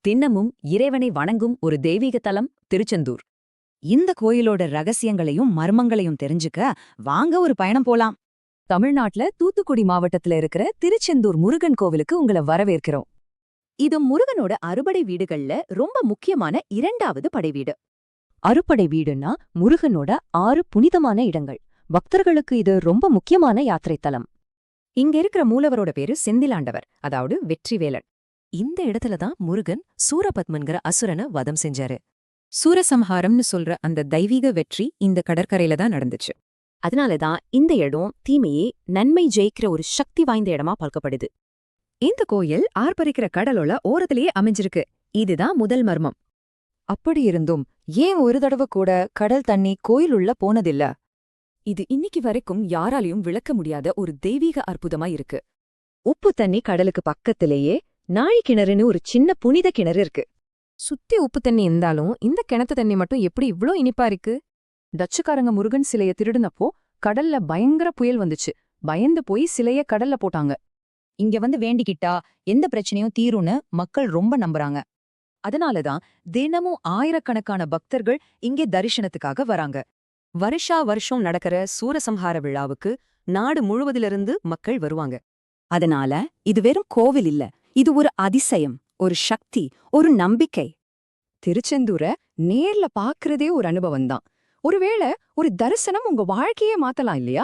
தினமும் இறைவனை வணங்கும் ஒரு தெய்வீக தலம் திருச்செந்தூர். இந்த கோயிலோட ரகசியங்களையும் மர்மங்களையும் தெரிஞ்சுக்க வாங்க ஒரு பயணம் போலாம். தமிழ்நாட்டுல தூத்துக்குடி மாவட்டத்துல இருக்கிற திருச்செந்தூர் முருகன் கோவிலுக்கு உங்களை வரவேற்கிறோம். இது முருகனோட அறுபடை வீடுகள்ல ரொம்ப முக்கியமான இரண்டாவது படை வீடு. அறுபடை வீடுன்னா முருகனோட 6 புனிதமான இடங்கள். பக்தர்களுக்கு இது ரொம்ப முக்கியமான யாத்திரை தலம். இங்க இருக்கிற மூலவரோட பேரு செந்திலாண்டவர், அதாவது வெற்றிவேலன். இந்த இடத்துலதான் முருகன் சூரபத்மன்கிற அசுரனை வதம் செஞ்சாரு. சூரசம்ஹாரம்னு சொல்ற அந்த தெய்வீக வெற்றி இந்த கடற்கரையில தான் நடந்துச்சு. அதனாலதான் இந்த இடம் தீமையே நன்மை ஜெயிக்கிற ஒரு சக்தி வாய்ந்த இடமா பார்க்கப்படுது. இந்த கோயில் ஆர்ப்பரிக்கிற கடலோட ஓரத்திலேயே அமைஞ்சிருக்கு. இதுதான் முதல் மர்மம். அப்படி இருந்தும் ஏன் ஒரு தடவை கூட கடல் தண்ணி கோயிலுள்ள போனதில்ல? இது இன்னைக்கு வரைக்கும் யாராலையும் விளக்க முடியாத ஒரு தெய்வீக அற்புதமா இருக்கு. உப்பு தண்ணி கடலுக்கு பக்கத்திலேயே நாழி கிணறுன்னு ஒரு சின்ன புனித கிணறு இருக்கு. சுத்தி உப்பு தண்ணி இருந்தாலும் இந்த கிணத்து தண்ணி மட்டும் எப்படி இவ்ளோ இனிப்பா இருக்கு? டச்சுக்காரங்க முருகன் சிலைய திருடுனப்போ கடல்ல பயங்கர புயல் வந்துச்சு. பயந்து போய் சிலைய கடல்ல போட்டாங்க. இங்க வந்து வேண்டிக்கிட்டா எந்த பிரச்சனையும் தீரும்னு மக்கள் ரொம்ப நம்புறாங்க. அதனாலதான் தினமும் ஆயிரக்கணக்கான பக்தர்கள் இங்கே தரிசனத்துக்காக வராங்க. வருஷா வருஷம் நடக்கிற சூரசம்ஹார விழாவுக்கு நாடு முழுவதிலிருந்து மக்கள் வருவாங்க. அதனால இது வெறும் கோவில் இல்ல, இது ஒரு அதிசயம், ஒரு சக்தி, ஒரு நம்பிக்கை. திருச்செந்தூரை நேர்ல பாக்குறதே ஒரு அனுபவம்தான். ஒருவேளை ஒரு தரிசனம் உங்க வாழ்க்கையே மாத்தலாம் இல்லையா?